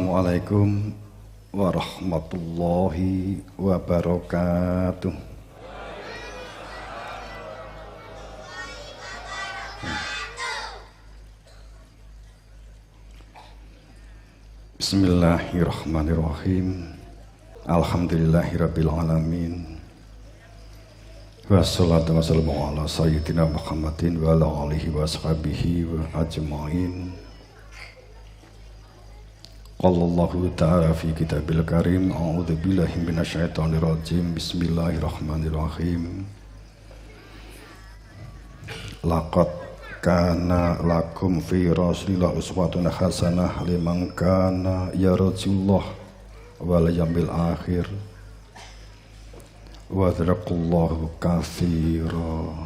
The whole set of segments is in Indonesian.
Assalamualaikum warahmatullahi wabarakatuh. Bismillahirrahmanirrahim. Alhamdulillahirabbil alamin. Wassalatu wassalamu ala sayyidina Muhammadin wa ala alihi wa sahbihi wa ajma'in. Qala Allahu ta'ala fi kitabil karim, a'udzu billahi minasyaitonir rajim. Bismillahirrahmanirrahim. Laqad kana lakum fi rasulillah uswatun hasanah liman kana yarjullah wal yawmil akhir wa dzakarallaha katsira.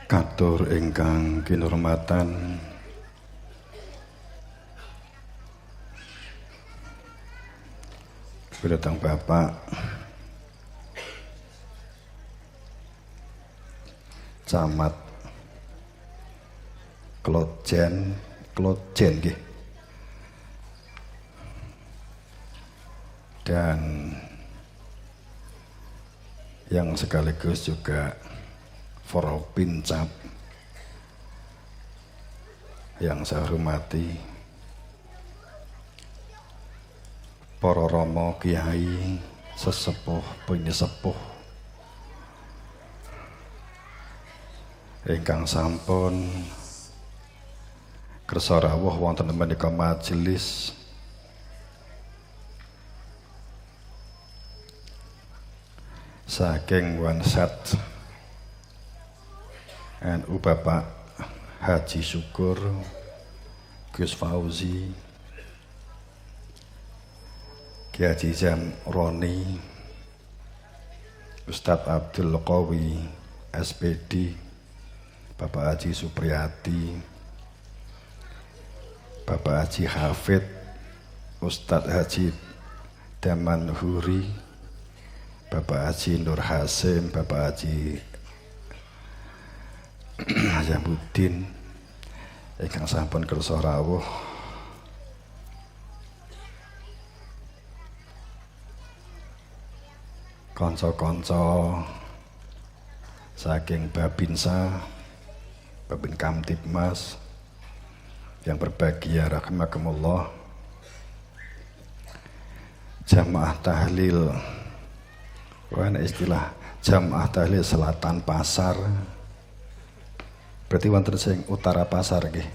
Katur ingkang kinurmatan Datang Bapak Camat Klojen nggih. Dan yang sekaligus juga Forpincap yang saya hormati, para rama kiai sesepuh penyesepuh ingkang sampun kersa rawuh wonten menika majelis saking Wansat NU Bapak Haji Syukur Gus Fauzi, Kiai Haji Zamroni, Ustadz Abdul Qawi SPD, Bapak Haji Supriyati, Bapak Haji Hafid, Ustadz Haji Damanhuri, Bapak Haji Nur Hasim, Bapak Haji Hayamuddin ingkang sampun kersa rawuh, kanca-kanca saking Babinsa, Babin Kamtibmas yang berbahagia rahimakumullah, jamaah tahlil, wana istilah jamaah tahlil Selatan Pasar, berarti wonten sing Utara Pasar nggih,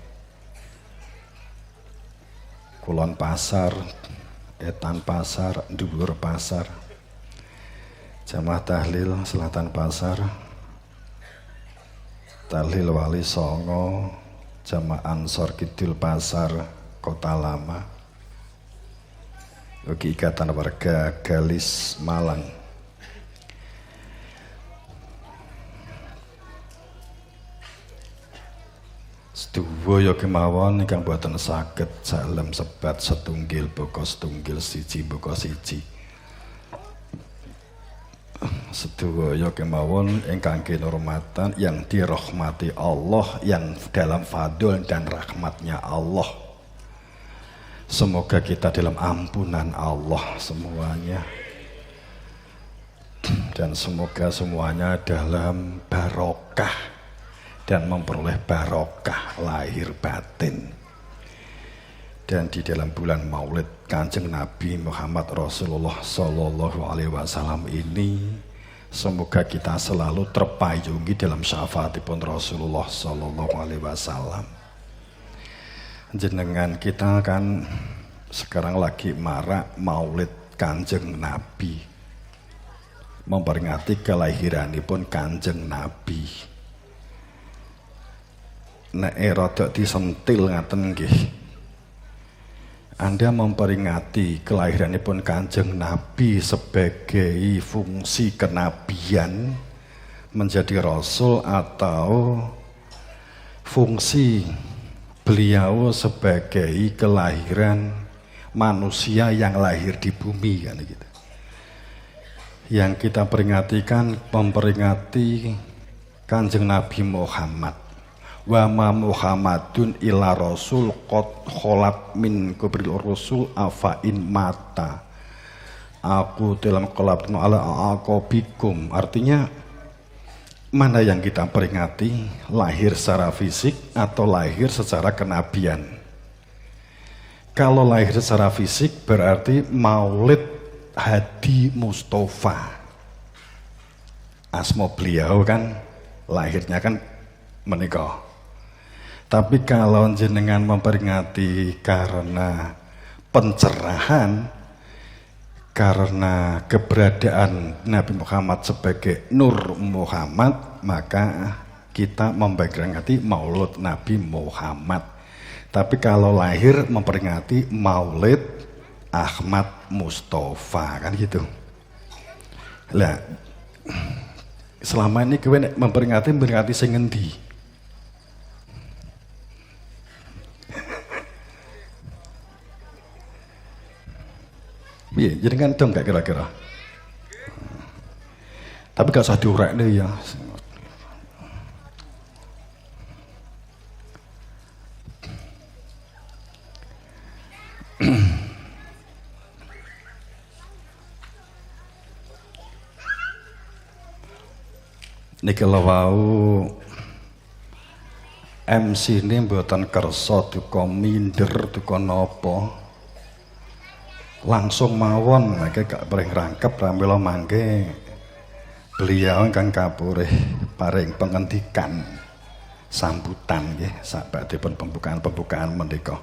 Kulon Pasar, Etan Pasar, Dhuwur Pasar. Jamaah tahlil Selatan Pasar, tahlil Wali Songo, jamaah Ansor Kidul Pasar Kota Lama, ugi Ikatan Warga Galis Malang. Sedaya kemawon ingkang boten saged salam sebat setunggil buka setunggil siji buka siji. Sedaya kemawon ingkang kinurmatan yang dirahmati Allah, yang dalam fadl dan rahmatnya Allah. Semoga kita dalam ampunan Allah semuanya, dan semoga semuanya dalam barokah dan memperoleh barokah lahir batin. Dan di dalam bulan Maulid Kanjeng Nabi Muhammad Rasulullah Sallallahu Alaihi Wasallam ini, semoga kita selalu terpayungi dalam syafaatipun Rasulullah Sallallahu Alaihi Wasallam. Jenengan kita kan sekarang lagi marak Maulid Kanjeng Nabi, memperingati kelahiranipun Kanjeng Nabi. Nek rada disentil ngaten nggih, Anda memperingati kelahiranipun Kanjeng Nabi sebagai fungsi kenabian menjadi rasul, atau fungsi beliau sebagai kelahiran manusia yang lahir di bumi kan gitu. yang kita peringatikan memperingati Kanjeng Nabi Muhammad. Wa ma Muhammadun illa rasul qad kholat min qablil rusul afa in mata aku dalam qalabtu ala aqabikum. Artinya mana yang kita peringati, lahir secara fisik atau lahir secara kenabian? Kalau lahir secara fisik berarti Maulid Hadi Mustafa, asma beliau kan lahirnya kan menikah. Tapi kalau jenengan memperingati karena pencerahan, karena keberadaan Nabi Muhammad sebagai Nur Muhammad, maka kita memperingati Maulid Nabi Muhammad. Tapi kalau lahir memperingati Maulid Ahmad Mustafa, kan gitu. Lah, selama ini kowe memperingati sing ngendi? Iya, jadi kan dong gak kira-kira. Tapi gak usah diurek nih ya. Niki wau MC ini mboten kersa duka minder duka napa. Langsung mawon mangke gak paring rangkep pramila mangke beliau ingkang kapurih paring pengendikan sambutan nggih sabadipun pembukaan menika.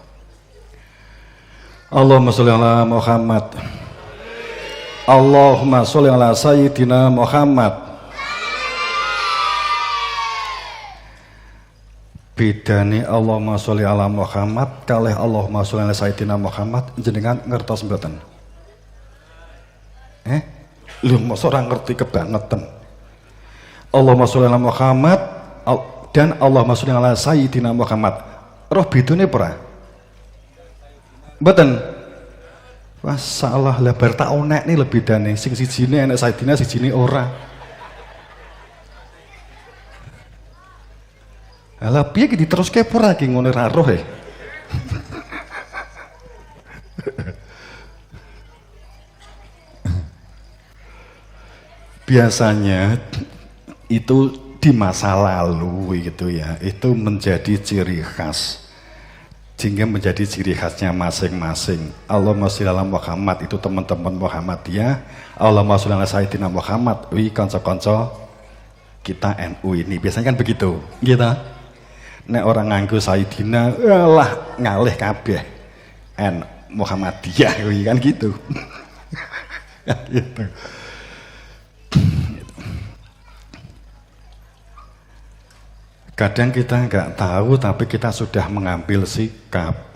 Allahumma sholli ala Muhammad. Allahumma sholli ala sayyidina Muhammad. Bedane Allahumma sholli ala Muhammad kalih Allahumma sholli ala sayyidina Muhammad jenengan ngertos mboten? Lho mosok ora ngerti kebangetan. Allahumma sholli ala Muhammad dan Allahumma sholli ala sayyidina Muhammad. Roh bedane ora? Mboten. Wah salah lah bar tak onek nih lebih bedane sing sijine enek sayyidina sijine ora. Alah piye iki diteruske pura iki ngono ra roh e. Biasanya itu di masa lalu gitu ya, itu menjadi ciri khas. Sehingga menjadi ciri khasnya masing-masing. Allahumma sholli ala Muhammad itu teman-teman Muhammadiyah, Allahumma sholli ala sayyidina Muhammad wi kanca-kanca kita NU ini. Biasanya kan begitu, gitu. Nek orang nganggo Sayyidina, lah ngalih kabeh. Muhammadiyah kan gitu. Gitu. Kadang kita nggak tahu tapi kita sudah mengambil sikap.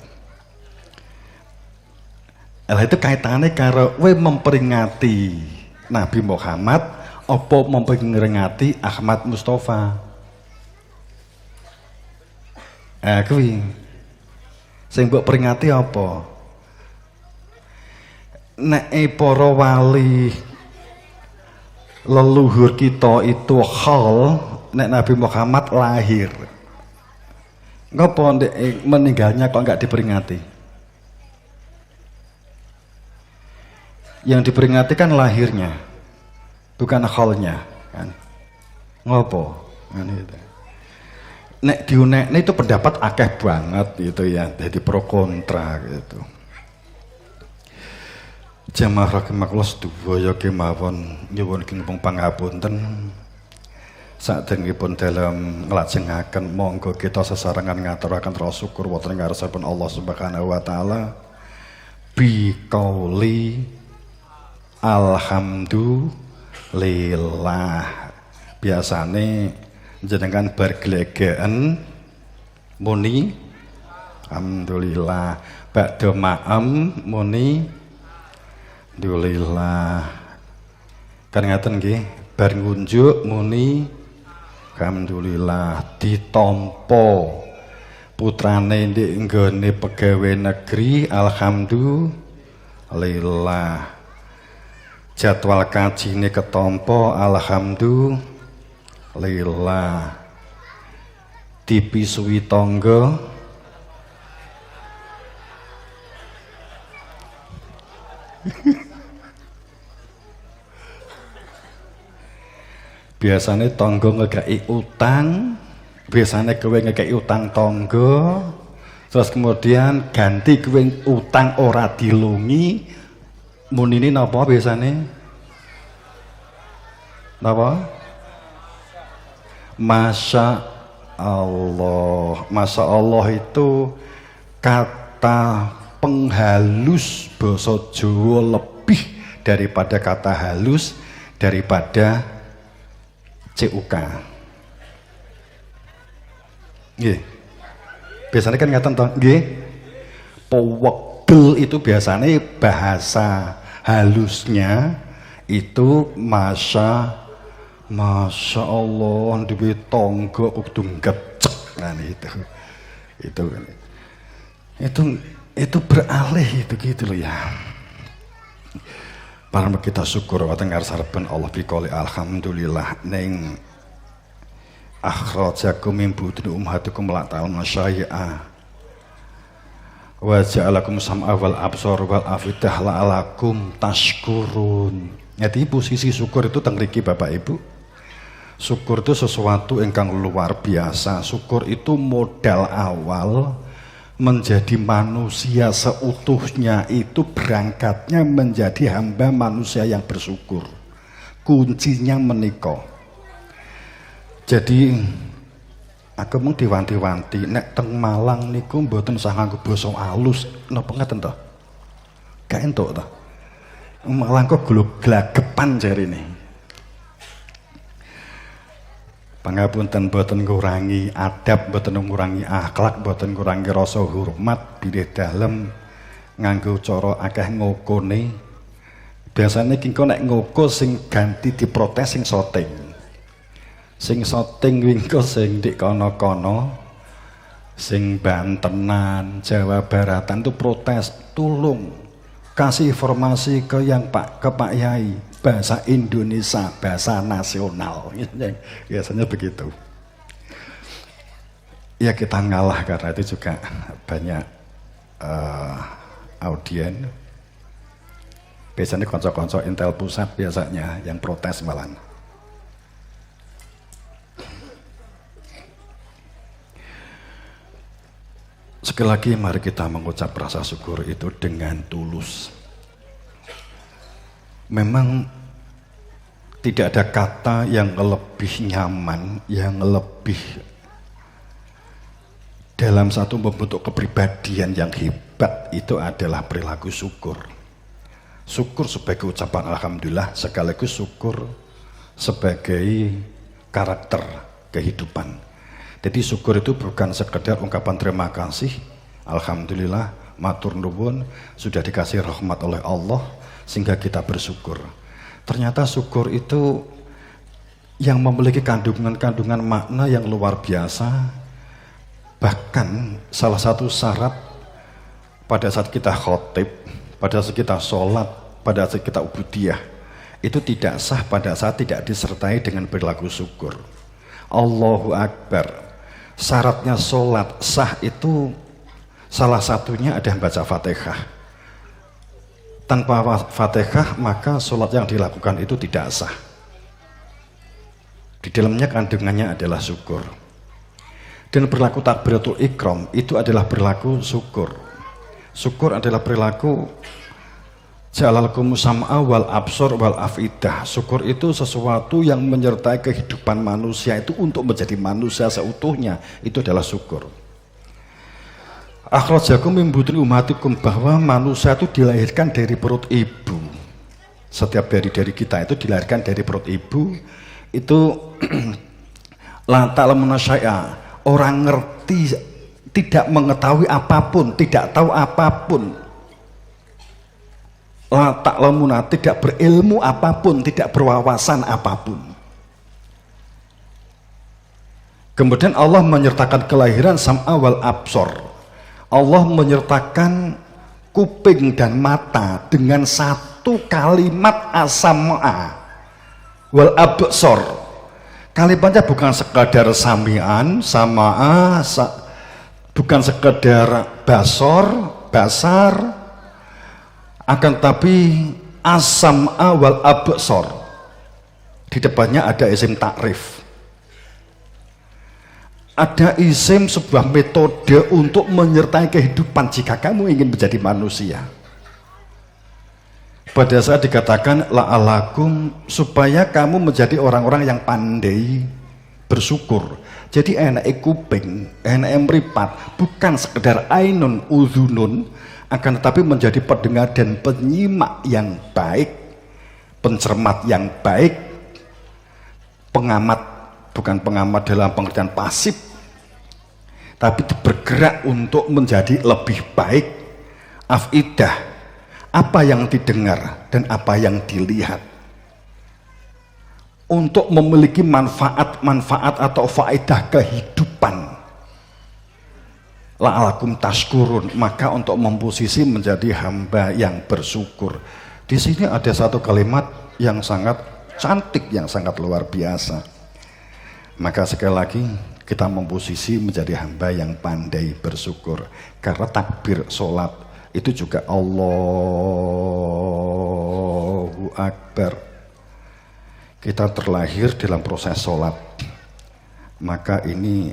Itu kaitannya karo we memperingati Nabi Muhammad apa memperingati Ahmad Mustafa. Kuwi sing mbok peringati apa? Nek para wali leluhur kita itu hal, nek Nabi Muhammad lahir. Ngopo ndek meninggalnya kok enggak diperingati? Yang diperingati kan lahirnya, bukan halnya, kan? Ngopo? Kan itu. Nek diunekne itu pendapat akeh banget gitu ya, jadi pro kontra gitu. Jamaah rahimakumullah sedaya kemawon nyuwun kinepung pangapunten. Saderengipun dalam nglajengaken monggo kita sesarengan ngaturaken rasa syukur wonten ngarsipun Allah Subhanahu wa taala. Bi qauli alhamdulillah. Biasane jenengan bergelegean muni alhamdulillah, ba'da ma'am muni alhamdulillah. Kan ngaten nggih, bar ngunjuk muni alhamdulillah. Ditampa putrane ndek nggone pegawai negeri alhamdulillah. Jadwal kaji ini ketompo, alhamdulillah. Dipisui tangga biasanya tangga ngekei utang, biasanya kowe ngekei utang tangga, terus kemudian ganti kowe utang ora dilungi, munini napa biasanya? Napa? Masya Allah. Masya Allah itu kata penghalus basa Jawa lebih daripada kata halus daripada CUK. Nggih. Biasanya kan ngaten to, nggih. Pewegel itu biasanya bahasa halusnya itu Masya Allah duwe tangga kudu ngecek. Nah itu beralih itu gitu loh ya. Para kita syukur wonten ngarsaraken Allah biqouli alhamdulillah ning akhrajakum min butuni ummahatikum la ta'lamun syai'a wa ja'alakum sam'a wal absar wal afidah la'alakum tashkurun. Jadi posisi syukur itu teng mriki Bapak Ibu. Syukur itu sesuatu ingkang luar biasa. Syukur itu modal awal menjadi manusia seutuhnya, itu berangkatnya menjadi hamba manusia yang bersyukur. Kuncinya menika. Jadi aku mung diwanti-wanti nek teng Malang niku mboten usah nganggo basa alus napa ngaten to? Gak entuk to. Malang kok glagapan jarine. Pangapunten boten ngurangi adab, boten ngurangi akhlak, boten ngurangi rasa hormat bilih dalem nganggo cara akeh ngokone. Biasane kingko nek ngoko sing ganti diprotes sing soting. Sing soting wingko sing dik kono-kono, sing Bantenan, Jawa Baratan itu protes, tolong kasih informasi ke Pak Yai, bahasa Indonesia, bahasa nasional. Biasanya begitu. Ya kita ngalah karena itu juga banyak audien. Biasanya konco-konco Intel pusat biasanya yang protes malah. Sekali lagi mari kita mengucap rasa syukur itu dengan tulus. Memang tidak ada kata yang lebih nyaman, yang lebih dalam satu membentuk kepribadian yang hebat itu adalah perilaku syukur. Syukur sebagai ucapan alhamdulillah, sekaligus syukur sebagai karakter kehidupan. Jadi syukur itu bukan sekedar ungkapan terima kasih, alhamdulillah, matur nuwun, sudah dikasih rahmat oleh Allah sehingga kita bersyukur. Ternyata syukur itu yang memiliki kandungan-kandungan makna yang luar biasa. Bahkan salah satu syarat pada saat kita khotib, pada saat kita sholat, pada saat kita ubudiyah, itu tidak sah pada saat tidak disertai dengan perilaku syukur. Allahu Akbar. Syaratnya sholat sah itu salah satunya ada baca Fatihah. Tanpa Fatihah maka sholat yang dilakukan itu tidak sah. Di dalamnya kandungannya adalah syukur. Dan perilaku takbiratul ikram itu adalah perilaku syukur. Syukur adalah perilaku ja'alakum sam'a wal absar wal afidah. Syukur itu sesuatu yang menyertai kehidupan manusia itu untuk menjadi manusia seutuhnya. Itu adalah syukur. Akhrajakum min butuni ummahatikum, bahwa manusia itu dilahirkan dari perut ibu. Setiap dari kita itu dilahirkan dari perut ibu. Itu la ta'lamun syai'a, orang ngerti, tidak mengetahui apapun, tidak tahu apapun. La ta'lamuna, tidak berilmu apapun, tidak berwawasan apapun. Kemudian Allah menyertakan kelahiran sam'a wal absar. Allah menyertakan kuping dan mata dengan satu satu kalimat as-sam'a wal absor. Kalimatnya bukan sekadar sami'an, sama'a, bukan sekadar basar, akan tapi as-sam'a wal absor. Di depannya ada isim takrif. Ada isim sebuah metode untuk menyertai kehidupan jika kamu ingin menjadi manusia. Pada saat dikatakan la'alakum, supaya kamu menjadi orang-orang yang pandai bersyukur. Jadi enak kuping, enak meripat, bukan sekedar ainun uzunun, akan tetapi menjadi pendengar dan penyimak yang baik, pencermat yang baik, pengamat, bukan pengamat dalam pengertian pasif, tapi bergerak untuk menjadi lebih baik. Afidah, apa yang didengar dan apa yang dilihat, untuk memiliki manfaat atau faedah kehidupan. La'alakum tashkurun, maka untuk memposisi menjadi hamba yang bersyukur. Di sini ada satu kalimat yang sangat cantik, yang sangat luar biasa. Maka sekali lagi kita memposisi menjadi hamba yang pandai bersyukur, karena takbir sholat itu juga Allahu Akbar. Kita terlahir dalam proses sholat, maka ini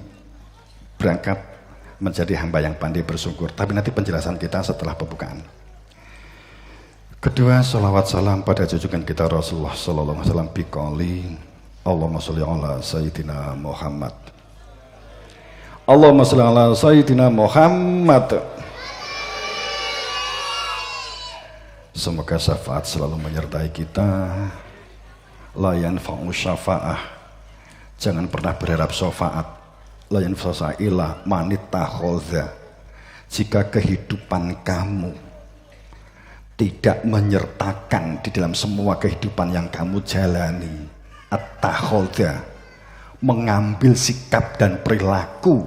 berangkat menjadi hamba yang pandai bersyukur. Tapi nanti penjelasan kita setelah pembukaan. Kedua, salawat salam pada junjungan kita Rasulullah sallallahu alaihi wasallam biqouli Allahumma sholli ala sayyidina Muhammad. Allahumma sholli ala sayyidina Muhammad. Semoga syafaat selalu menyertai kita. La yanfa'u syafa'ah, jangan pernah berharap syafaat. La yanfa'u syafa'illah manit takhadha, jika kehidupan kamu tidak menyertakan di dalam semua kehidupan yang kamu jalani at-takhadha, mengambil sikap dan perilaku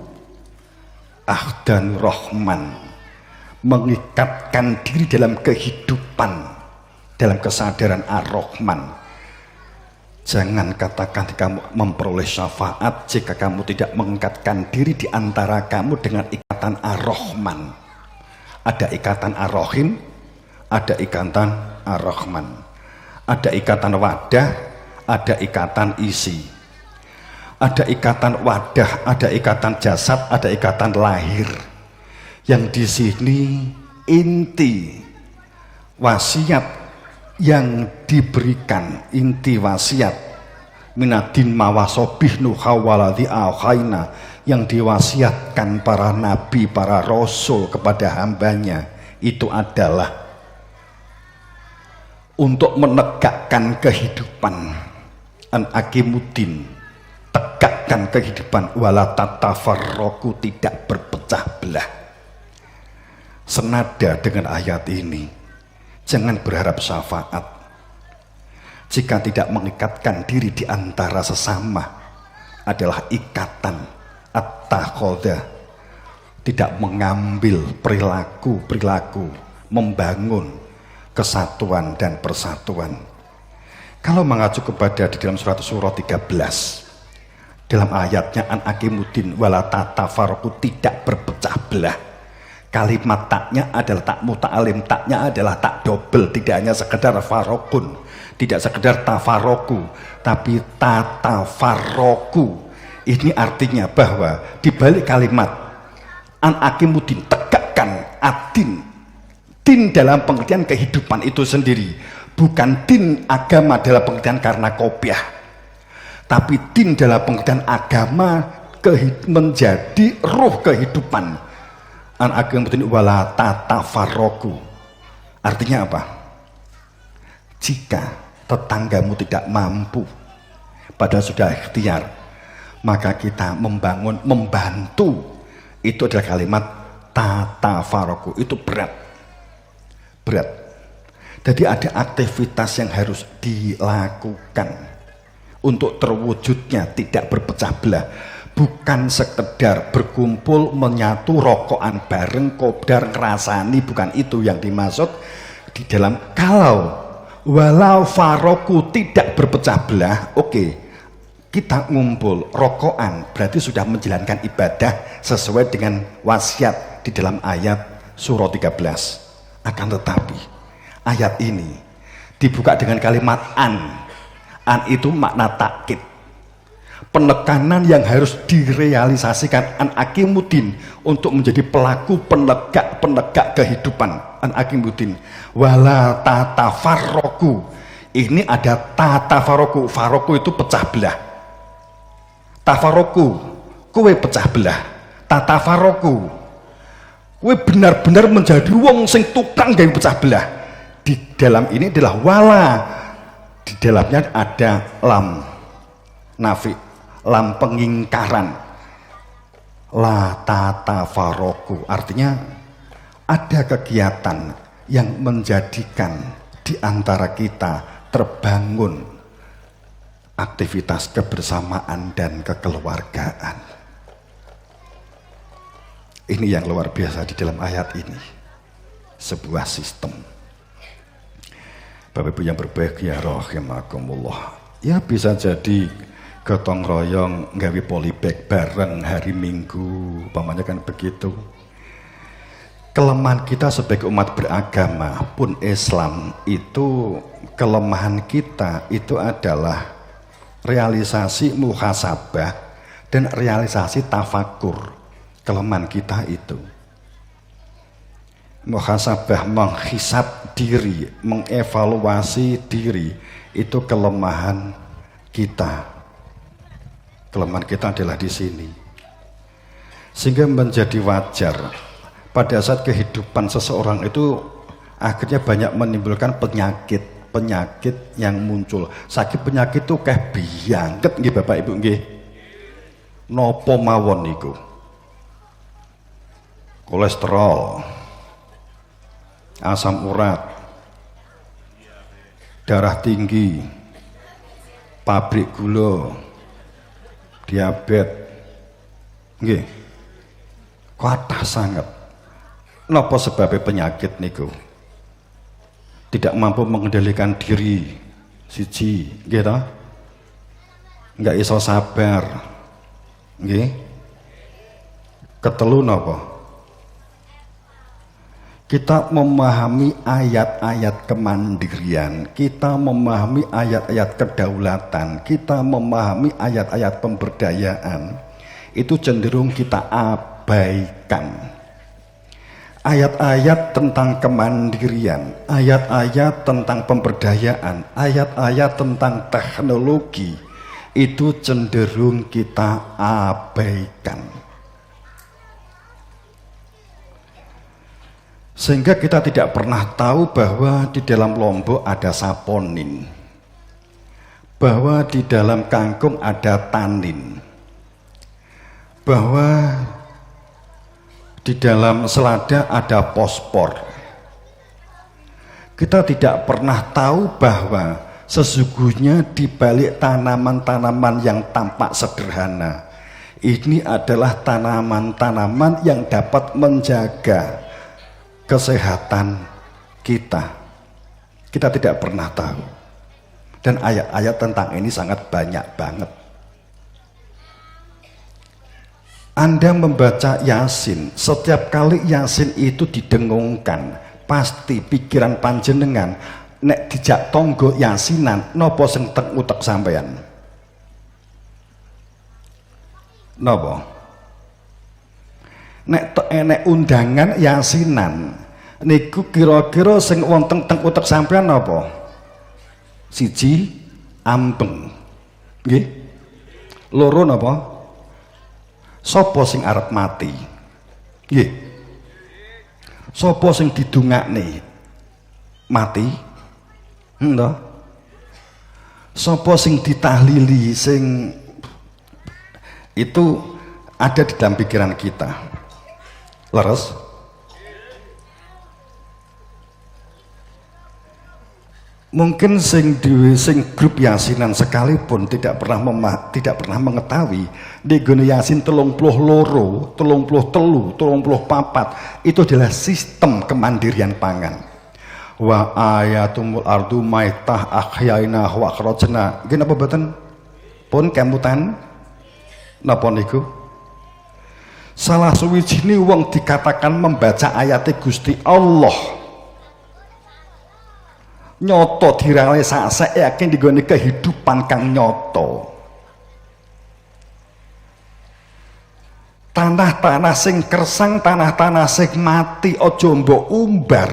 ahdan rahman, mengikatkan diri dalam kehidupan, dalam kesadaran ar-Rahman. Jangan katakan kamu memperoleh syafaat jika kamu tidak mengikatkan diri di antara kamu dengan ikatan ar-Rahman. Ada ikatan ar-Rahim, ada ikatan ar-Rahman, ada ikatan wadah, ada ikatan isi, ada ikatan wadah, ada ikatan jasad, ada ikatan lahir. Yang di sini inti wasiat yang diberikan, inti wasiat minadin mawasobih nuhawaladhi awhaina, yang diwasiatkan para nabi, para rasul kepada hambanya, itu adalah untuk menegakkan kehidupan. An akimuddin, tegakkan kehidupan, wala tatafarraqu, tidak berpecah belah. Senada dengan ayat ini, jangan berharap syafaat jika tidak mengikatkan diri di antara sesama, adalah ikatan at-takhadha, tidak mengambil perilaku membangun kesatuan dan persatuan. Kalau mengacu kepada di dalam surat 13, dalam ayatnya an akimuddin wala tatafarraqu, tidak berpecah belah. Kalimat taknya adalah tak muta'alim, taknya adalah tak double, tidak hanya sekedar farokun, tidak sekedar tafaroku, tapi tatafaroku. Ini artinya bahwa di balik kalimat an akimuddin, tegakkan adin, din dalam pengertian kehidupan itu sendiri, bukan din agama dalam pengertian karena kopiah, tapi din dalam pengertian agama menjadi ruh kehidupan. An akimuddin wala tatafarraqu, artinya apa? Jika tetanggamu tidak mampu padahal sudah ikhtiar, maka kita membantu. Itu adalah kalimat tatafarraqu. Itu berat. Jadi ada aktivitas yang harus dilakukan untuk terwujudnya tidak berpecah belah. Bukan sekedar berkumpul menyatu rokokan bareng kopdar ngerasani, bukan itu yang dimaksud di dalam. Kalau walau faroku tidak berpecah belah. Oke, kita ngumpul rokoan berarti sudah menjalankan ibadah sesuai dengan wasiat di dalam ayat surah 13. Akan tetapi ayat ini dibuka dengan kalimat an itu makna takkid, penekanan yang harus direalisasikan an akimuddin untuk menjadi pelaku penegak kehidupan an akimuddin. Wala tatafarroku, ini ada tatafarroku, faroku itu pecah belah, tafarroku kue pecah belah, tatafarroku kue benar-benar menjadi wong sing tukang gawe pecah belah. Di dalam ini adalah wala, di dalamnya ada lam nafi, lam pengingkaran, la tatafaroku, artinya ada kegiatan yang menjadikan di antara kita terbangun aktivitas kebersamaan dan kekeluargaan. Ini yang luar biasa di dalam ayat ini, sebuah sistem. Bapak Ibu yang berbahagia rahimakumullah, ya bisa jadi gotong royong nggawe polybag bareng hari Minggu, umpamanya kan begitu. Kelemahan kita sebagai umat beragama pun Islam itu, kelemahan kita itu adalah realisasi muhasabah dan realisasi tafakur. Kelemahan kita itu muhasabah, menghisab diri, mengevaluasi diri, itu kelemahan kita. Kelemahan kita adalah di sini, sehingga menjadi wajar pada saat kehidupan seseorang itu akhirnya banyak menimbulkan penyakit yang muncul. Sakit penyakit itu kayak biangket nggih Bapak Ibu nggih. Nopo mawon niku? Kolesterol, asam urat, darah tinggi, pabrik gula, diabetes, nggih, kathah sangat. Napa sebabnya penyakit niku? Tidak mampu mengendalikan diri, siji, nggih ta? Enggak iso sabar, nggih. Ketelu napa? Kita memahami ayat-ayat kemandirian, kita memahami ayat-ayat kedaulatan, kita memahami ayat-ayat pemberdayaan, itu cenderung kita abaikan. Ayat-ayat tentang kemandirian, ayat-ayat tentang pemberdayaan, ayat-ayat tentang teknologi, itu cenderung kita abaikan. Sehingga kita tidak pernah tahu bahwa di dalam lombok ada saponin, bahwa di dalam kangkung ada tanin, bahwa di dalam selada ada fosfor. Kita tidak pernah tahu bahwa sesungguhnya di balik tanaman-tanaman yang tampak sederhana, ini adalah tanaman-tanaman yang dapat menjaga kesehatan kita. Kita tidak pernah tahu. Dan ayat-ayat tentang ini sangat banyak banget. Anda membaca Yasin, setiap kali Yasin itu didengungkan, pasti pikiran panjenengan nek dijak tonggo Yasinan nopo sing tek utek sampean. Nopo? Nek undangan Yasinan niku kira-kira sing wonten teng utek sampean nopo? Siji ampeng. Nggih. Loro napa? Sopo sing arep mati? Nggih. Sopo sing didungakne mati? Nggih. Sopo sing ditahlili, sing itu ada di dalam pikiran kita. Leres? Mungkin sing grup Yasinan sekalipun tidak pernah mengetahui di gone Yasin 32, 33, 34 itu adalah sistem kemandirian pangan. Wa ayatumul ardu maitah ahyaina wa akhrajna. Nggih napa mboten? Pun kemutan napa niku? Salah suwijine wong dikatakan membaca ayate Gusti Allah nyoto direalisasi yakin digone kehidupan kang nyoto. Tanah-tanah sing kersang, tanah-tanah sing mati aja mbok umbar.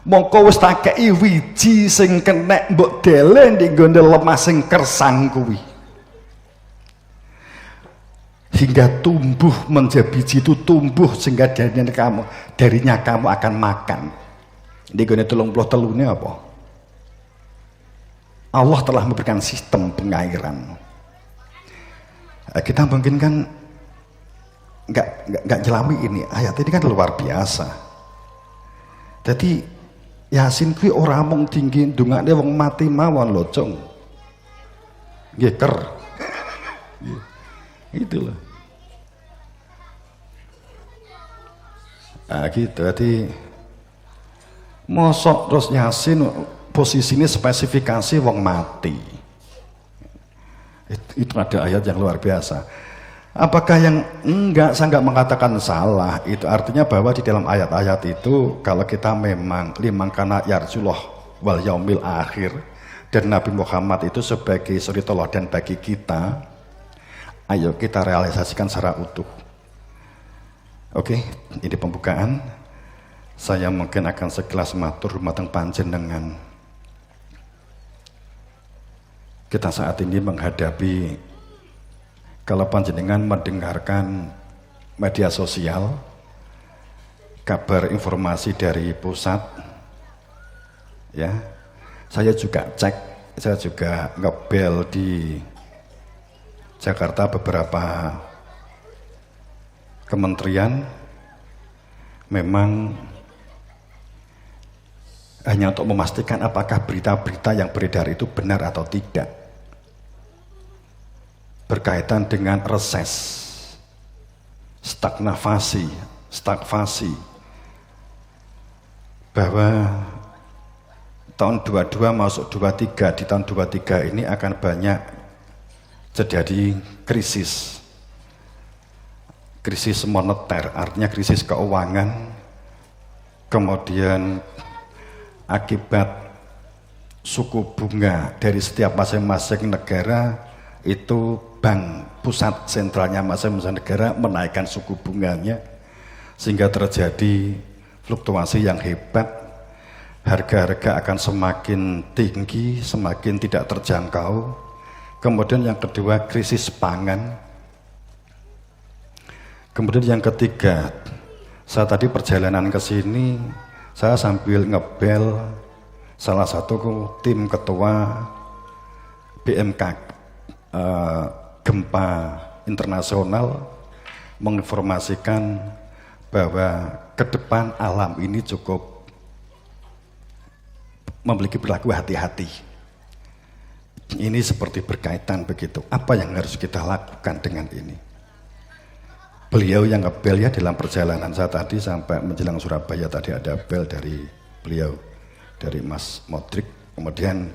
Mongko wis tak kei wiji sing kenek mbok dele ning nggone lemah sing kersang kuwi. Hingga tumbuh menjadi biji itu tumbuh sehingga darinya kamu akan makan. Ning nggone 33 apa? Allah telah memberikan sistem pengairan. Kita mungkin kan nggak jelami ini ayat ini kan luar biasa. Jadi Yasin kuwi ora mung tinggi ndongakne wong mati mawon lho, Cung. Nggih ker. Itulah. Gitu. Jadi mosok terus Yasin posisinya spesifikasi wong mati. Itu ada ayat yang luar biasa. Apakah yang enggak, saya enggak mengatakan salah. Itu artinya bahwa di dalam ayat-ayat itu kalau kita memang liman kana yarjullah wal yaumil akhir dan Nabi Muhammad itu sebagai suri teladan bagi kita, ayo kita realisasikan secara utuh. Oke, ini pembukaan. Saya mungkin akan sekelas matur mateng panjenengan. Kita saat ini menghadapi, kalau panjenengan mendengarkan media sosial, kabar informasi dari pusat, ya, saya juga cek, saya juga ngebel di Jakarta beberapa kementerian, memang hanya untuk memastikan apakah berita-berita yang beredar itu benar atau tidak. Berkaitan dengan reses, stagflasi, bahwa tahun 22 masuk 23, di tahun 23 ini akan banyak terjadi krisis moneter, artinya krisis keuangan, kemudian akibat suku bunga dari setiap masing-masing negara itu bank pusat sentralnya masing-masing negara menaikkan suku bunganya sehingga terjadi fluktuasi yang hebat, harga-harga akan semakin tinggi, semakin tidak terjangkau. Kemudian yang kedua krisis pangan. Kemudian yang ketiga, saya tadi perjalanan ke sini saya sambil ngebel salah satu tim ketua BMK gempa internasional menginformasikan bahwa ke depan alam ini cukup memiliki perilaku hati-hati. Ini seperti berkaitan begitu. Apa yang harus kita lakukan dengan ini? Beliau yang ngebel ya dalam perjalanan saya tadi sampai menjelang Surabaya tadi ada bel dari beliau, dari Mas Modrik, kemudian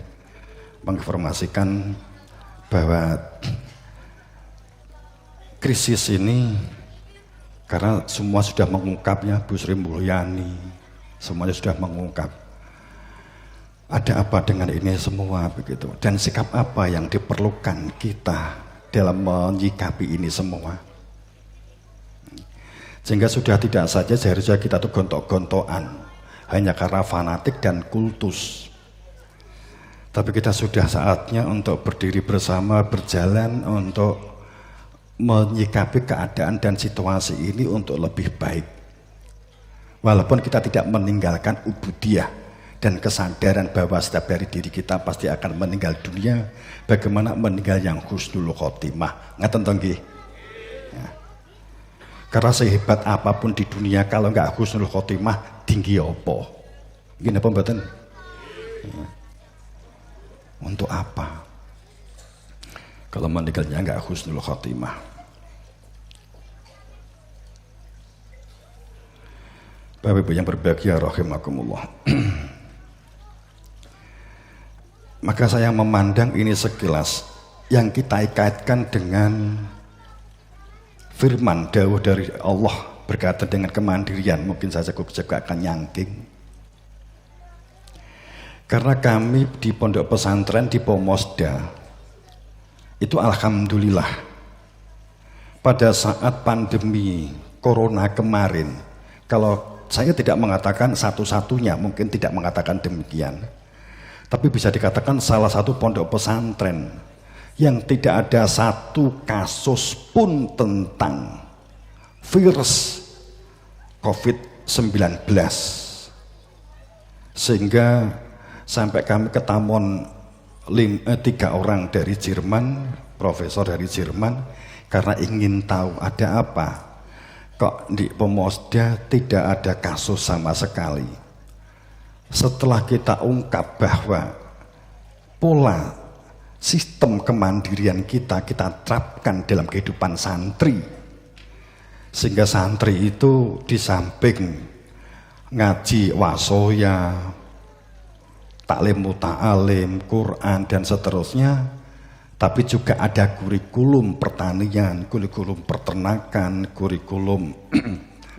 menginformasikan bahwa krisis ini karena semua sudah mengungkapnya, Bu Sri Mulyani semuanya sudah mengungkap ada apa dengan ini semua begitu, dan sikap apa yang diperlukan kita dalam menyikapi ini semua, sehingga sudah tidak saja seharusnya kita tuh gontok-gontokan hanya karena fanatik dan kultus. Tapi kita sudah saatnya untuk berdiri bersama, berjalan untuk menyikapi keadaan dan situasi ini untuk lebih baik. Walaupun kita tidak meninggalkan ubudiyah dan kesadaran bahwa setiap dari diri kita pasti akan meninggal dunia, bagaimana meninggal yang husnul khotimah. Ngaten to nggih? Ya. Karena sehebat apapun di dunia kalau nggak husnul khotimah, tinggi apa? Gini apa mboten? Ya. Untuk apa? Kalau meninggalnya nggak husnul khotimah. Bapak Ibu yang berbahagia rahimakumullah. Maka saya memandang ini sekilas yang kita kaitkan dengan firman dawuh dari Allah berkaitan dengan kemandirian. Mungkin saya juga akan nyangking. Karena kami di pondok pesantren di Pomosda itu alhamdulillah pada saat pandemi corona kemarin, kalau saya tidak mengatakan satu-satunya, mungkin tidak mengatakan demikian, tapi bisa dikatakan salah satu pondok pesantren yang tidak ada satu kasus pun tentang virus COVID-19. Sehingga sampai kami ketamon 3 orang dari Jerman, profesor dari Jerman, karena ingin tahu ada apa kok di Pomosda tidak ada kasus sama sekali. Setelah kita ungkap bahwa pola sistem kemandirian kita terapkan dalam kehidupan santri, sehingga santri itu di samping ngaji wasoya, taklim muta'alim, Quran dan seterusnya, tapi juga ada kurikulum pertanian, kurikulum peternakan, kurikulum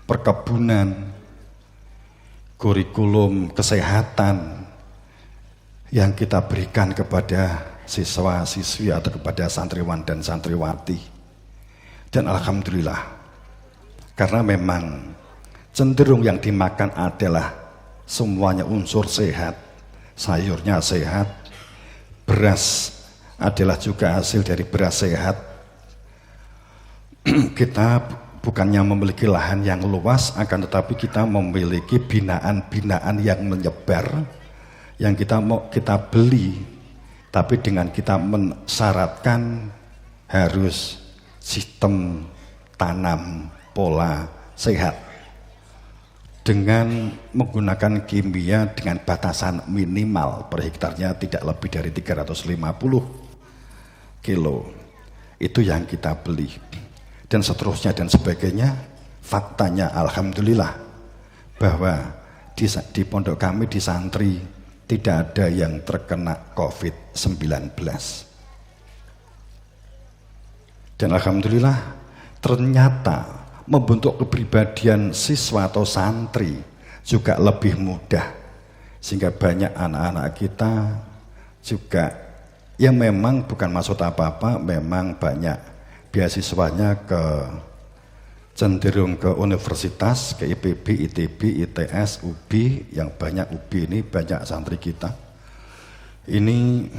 perkebunan, kurikulum kesehatan yang kita berikan kepada siswa-siswi atau kepada santriwan dan santriwati. Dan alhamdulillah, karena memang cenderung yang dimakan adalah semuanya unsur sehat, sayurnya sehat, beras adalah juga hasil dari beras sehat. Kita bukannya memiliki lahan yang luas, akan tetapi kita memiliki binaan-binaan yang menyebar, yang kita beli, tapi dengan kita mensyaratkan harus sistem tanam pola sehat dengan menggunakan kimia dengan batasan minimal per hektarnya tidak lebih dari 350 kilo. Itu yang kita beli dan seterusnya dan sebagainya. Faktanya alhamdulillah bahwa di pondok kami di santri tidak ada yang terkena COVID-19. Dan alhamdulillah ternyata membentuk kepribadian siswa atau santri juga lebih mudah, sehingga banyak anak-anak kita juga yang memang bukan maksud apa-apa, memang banyak beasiswanya cenderung ke universitas, ke IPB, ITB, ITS, UB, yang banyak UB ini banyak santri kita. Ini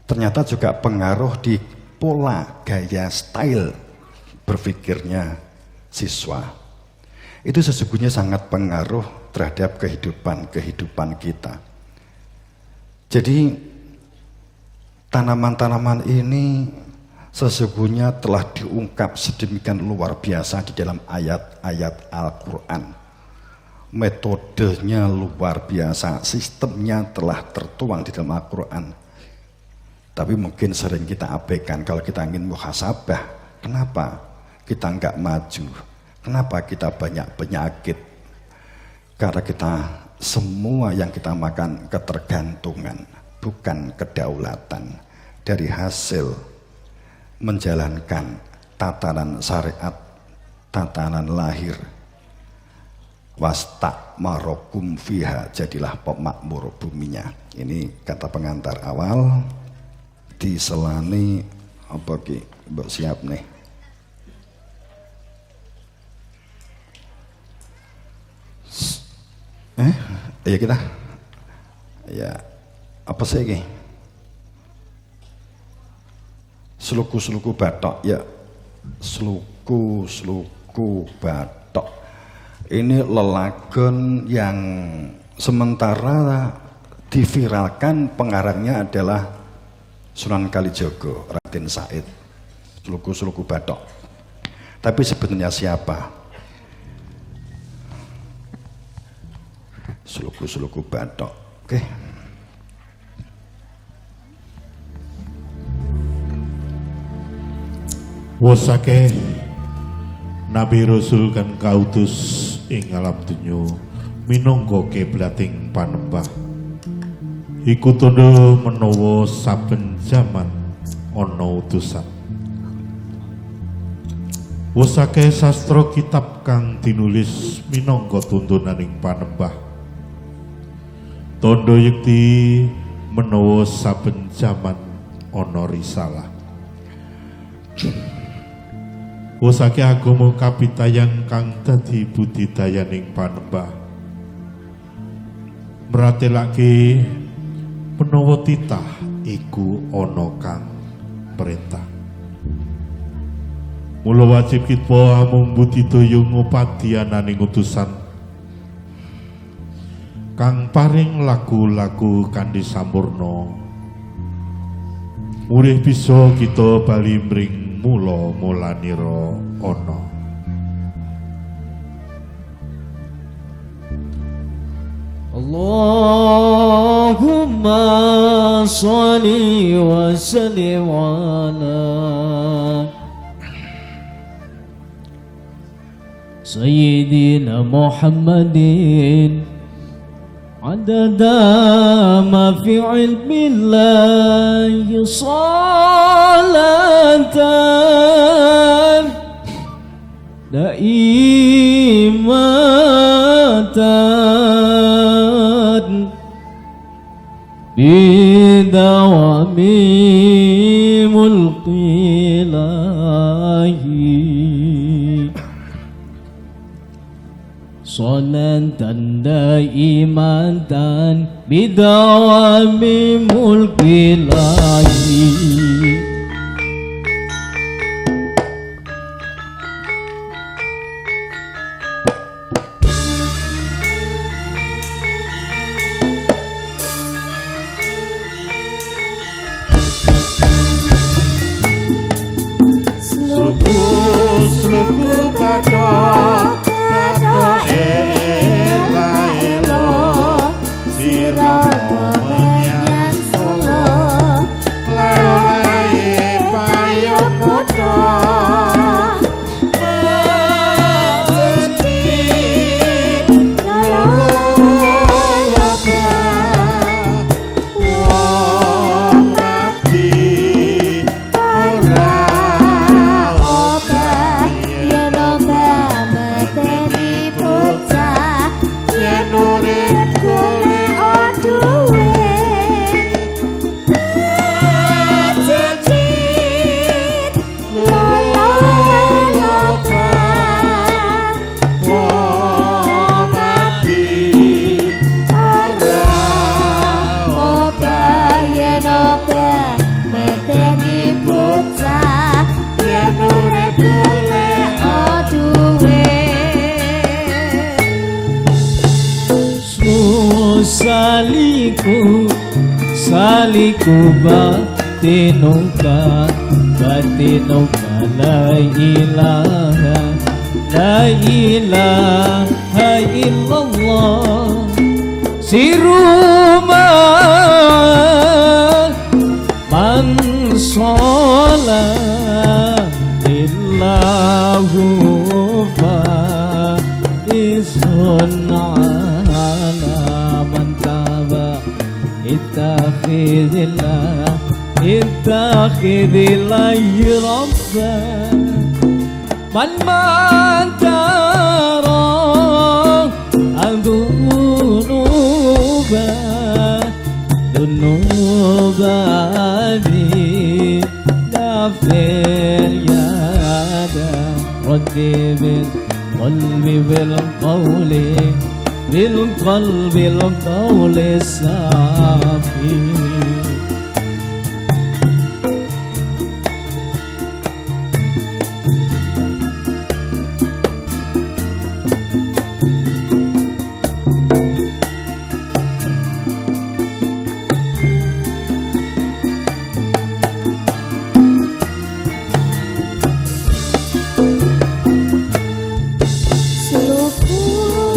ternyata juga pengaruh di pola gaya style berpikirnya siswa. Itu sesungguhnya sangat pengaruh terhadap kehidupan kita. Jadi tanaman-tanaman ini sesungguhnya telah diungkap sedemikian luar biasa di dalam ayat-ayat Al-Quran. Metodenya luar biasa, sistemnya telah tertuang di dalam Al-Quran. Tapi mungkin sering kita abaikan. Kalau kita ingin muhasabah, kenapa kita enggak maju? Kenapa kita banyak penyakit? Karena kita semua yang kita makan ketergantungan, bukan kedaulatan dari hasil menjalankan tatanan syariat, tatanan lahir. Wastakmarokum fiha, jadilah pemakmur buminya. Ini kata pengantar awal. Diselani apa ki? Mbok siap nih. Iya kita. Ya, apa sih ini? Seluku-seluku batok ya. Seluku batok. Ini lelagon yang sementara diviralkan, pengarangnya adalah Sunan Kalijogo, Raden Said. Seluku-seluku batok. Tapi sebenarnya siapa? Seluku-seluku batok. Oke. Wasake Nabi Rasul kan kautus ing alam donya minangka kiblating panembah. Iku tandha menawa saben jaman ana utusan. Wis akeh sastra kitab kang tinulis minangka tuntunaning panembah. Tandha yekti menawa saben jaman ana risalah. Wis akeh agama kapitayan kang dadi budidayaning panembah. Meratelake menawa titah iku ana kang perintah. Mula wajib kita amung budidaya ngopadi ananing utusan kang paring lagu-lagu kanthi sampurna. Murih bisa kita bali mring mula-mulanira ana. Allahumma sholli wa sallim ala Sayyidina Muhammadin adada ma fi ilmillahi salatan daimatan bidawami mulqilahi salatan daimatan bidawami mulqilahi. Saliku batinuka la ilaha illallah siruma man sallallahu fa isun ala man taba ittakhidillah rabba man mantara dunuba di dafir yada raddi bil qawli safi.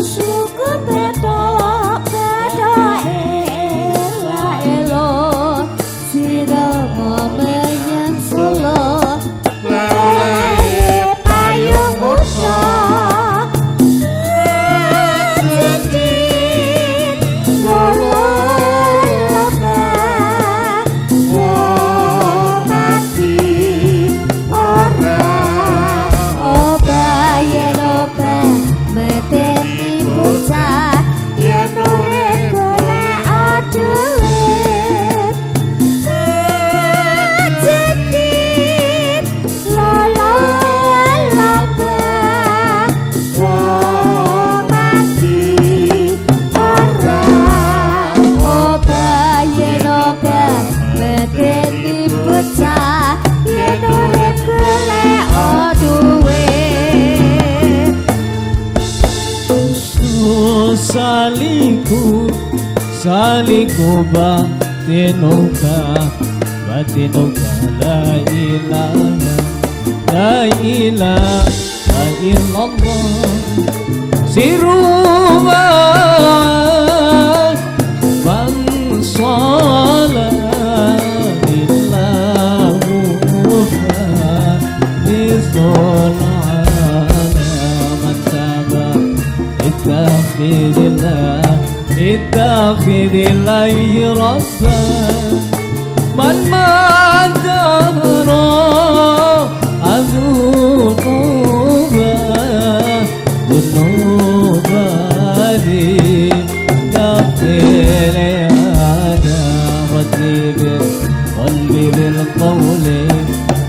Suku beto elo saliku saliku batinuka batinuka la ilaha illallah siruwa man sallallahu fa'izul اتخذ الله ربا من ما دهرا ذنوبا ذي تغفر أنا ردي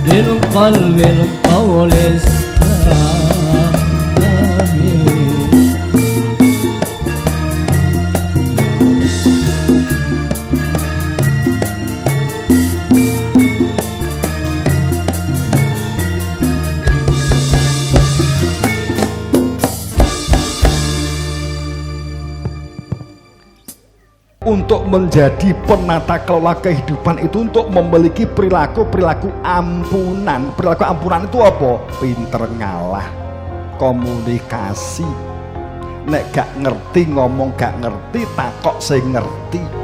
بالقلب القول Untuk menjadi penata kelola kehidupan itu untuk memiliki perilaku ampunan. Perilaku ampunan itu apa? Pinter ngalah, komunikasi. Nek gak ngerti ngomong gak ngerti, takok sing ngerti.